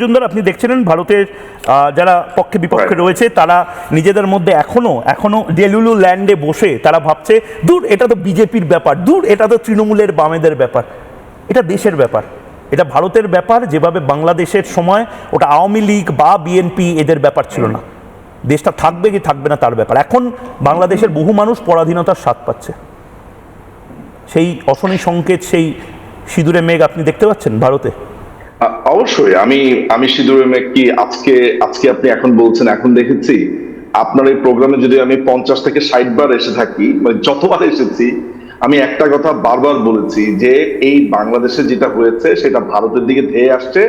মজুমদার, আপনি দেখছিলেন ভারতের যারা পক্ষে বিপক্ষে রয়েছে তারা নিজেদের মধ্যে এখনো ডেলুলু ল্যান্ডে বসে তারা ভাবছে দূর এটা তো বিজেপির ব্যাপার, দূর এটা তো তৃণমূলের বামেদের ব্যাপার। এটা দেশের ব্যাপার, এটা ভারতের ব্যাপার। যেভাবে বাংলাদেশের সময় ওটা আওয়ামী লীগ বা বিএনপি এদের ব্যাপার ছিল না, দেশটা থাকবে কি থাকবে না তার ব্যাপার। এখন বাংলাদেশের বহু মানুষ পরাধীনতার স্বাদ পাচ্ছে। সেই অশনি সংকেত, সেই সিঁদুরে মেঘ আপনি দেখতে পাচ্ছেন ভারতে। অবশ্যই আমি সিঁদুরে মেঘ কি আজকে আজকে আপনি এখন বলছেন এখন দেখেছি? আপনার এই প্রোগ্রামে যদি আমি 50 থেকে 60 বার এসে থাকি, মানে যতবার এসেছি আমি একটা কথা বারবার বলেছি যে এই বাংলাদেশে যেটা হয়েছে সেটা ভারতের দিকে ধেয়ে আসছে।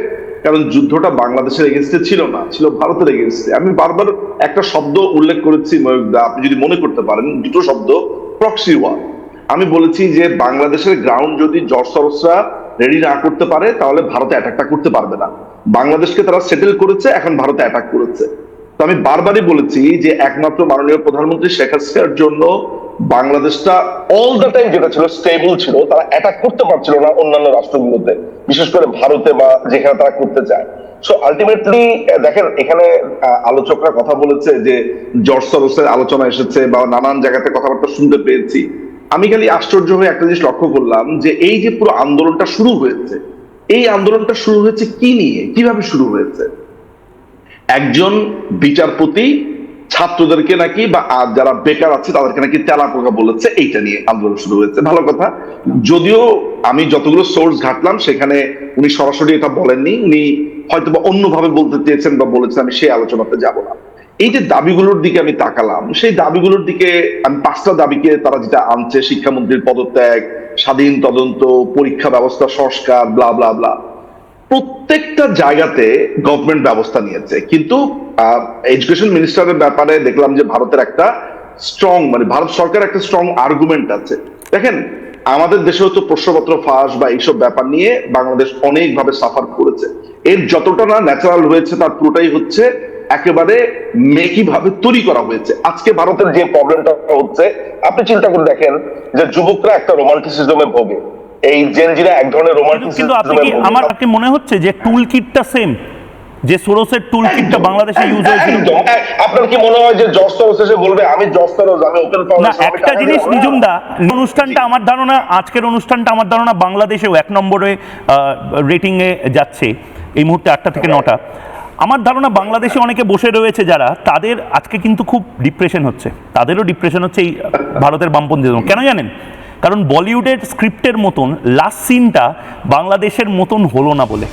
কারণ যুদ্ধটা বাংলাদেশের এগেনস্টে ছিল না, ছিল ভারতের এগেনস্টে। আমি বারবার একটা শব্দ উল্লেখ করেছি ময়ূকদা, আপনি যদি মনে করতে পারেন, দুটো শব্দ, প্রক্সি ওয়ার। আমি বলেছি যে বাংলাদেশের গ্রাউন্ড যদি জর্জ সরোসরা রেডি না করতে পারে তাহলে ভারতে অ্যাটাকটা করতে পারবে না। বাংলাদেশকে তারা সেটেল করেছে, এখন ভারতে অ্যাটাক করেছে। তো আমি বারবারই বলেছি যে একমাত্র মাননীয় প্রধানমন্ত্রী শেখ হাসিনার জন্য বাংলাদেশটা অল দ্য টাইম যেটা ছিল স্টেবল ছিল, তারা অ্যাটাক করতে পারছিল না অন্যান্য রাষ্ট্রগুলোতে, বিশেষ করে ভারতে বা যেখানে তারা করতে চায়। সো আলটিমেটলি দেখেন, এখানে আলোচকরা কথা বলেছে যে জর্জ সরোসের আলোচনা এসেছে বা নানান জায়গাতে কথাবার্তা শুনতে পেয়েছি। আমি খালি আশ্চর্য হয়ে একটা জিনিস লক্ষ্য করলাম যে এই যে পুরো আন্দোলনটা শুরু হয়েছে, এই আন্দোলনটা শুরু হয়েছে কি নিয়ে, কিভাবে শুরু হয়েছে? একজন বিচারপতি ছাত্রদেরকে নাকি বা যারা বেকার আছে তাদেরকে নাকি তেলাপোকা বলেছে, এইটা নিয়ে আন্দোলন শুরু হয়েছে। ভালো কথা, যদিও আমি যতগুলো সোর্স ঘাটলাম সেখানে উনি সরাসরি এটা বলেননি, উনি হয়তো বা অন্যভাবে বলতে চেয়েছেন বা বলেছেন, আমি সেই আলোচনাতে যাব না। এই যে দাবিগুলোর দিকে আমি তাকালাম, সেই দাবিগুলোর দিকে আমি 5টা দাবিকে তারা যেটা আনছে, শিক্ষামন্ত্রীর পদত্যাগ, স্বাধীন তদন্ত, পরীক্ষা ব্যবস্থা সংস্কার, ব্লা ব্লা ব্লা, প্রত্যেকটা জায়গাতে গভর্নমেন্ট ব্যবস্থা নিয়েছে। কিন্তু এডুকেশন মিনিস্টারের ব্যাপারে দেখলাম যে ভারতের একটা স্ট্রং, মানে ভারত সরকার একটা স্ট্রং আর্গুমেন্ট আছে। দেখেন, আমাদের দেশে হচ্ছে প্রশ্নপত্র ফাঁস বা এইসব ব্যাপার নিয়ে বাংলাদেশ অনেকভাবে সাফার করেছে। এর যতটা না ন্যাচারাল হয়েছে তার পুরোটাই হচ্ছে একেবারে মেকি ভাবে তৈরি করা হয়েছে। আজকে ভারতের যে প্রবলেমটা হচ্ছে, আপনি চিন্তা করে দেখেন যে যুবকরা একটা রোমান্টিসিজমে ভোগে, এই জেনজিরা এক ধরনের রোমান্টিসিজম। কিন্তু আপনি কি, আমার কি মনে হচ্ছে যে টুল কিটটা সেম, যে সোরসের টুল কিটটা বাংলাদেশে ইউজ হয়েছিল? আপনার কি মনে হয় যে জর্জ সরোস এসে বলবে আমি জর্জ সরোস, আমি ওপেন ফাউন্ডেশন? না, একটা জিনিস নিজুমদা, অনুষ্ঠানটা আমার ধারণা, আজকের অনুষ্ঠানটা আমার ধারণা বাংলাদেশেও 1 নম্বরে রেটিং এ যাচ্ছে এই মুহূর্তে 8টা থেকে 9টা। আমার ধারণা বাংলাদেশে অনেকে বসে রয়েছে যারা, তাদের আজকে কিন্তু খুব ডিপ্রেশন হচ্ছে, তাদেরও ডিপ্রেশন হচ্ছে এই ভারতের বামপন্থী। কেন জানেন? কারণ বলিউডের স্ক্রিপ্টের মতন লাস্ট সিনটা বাংলাদেশের মতন হলো না বলে।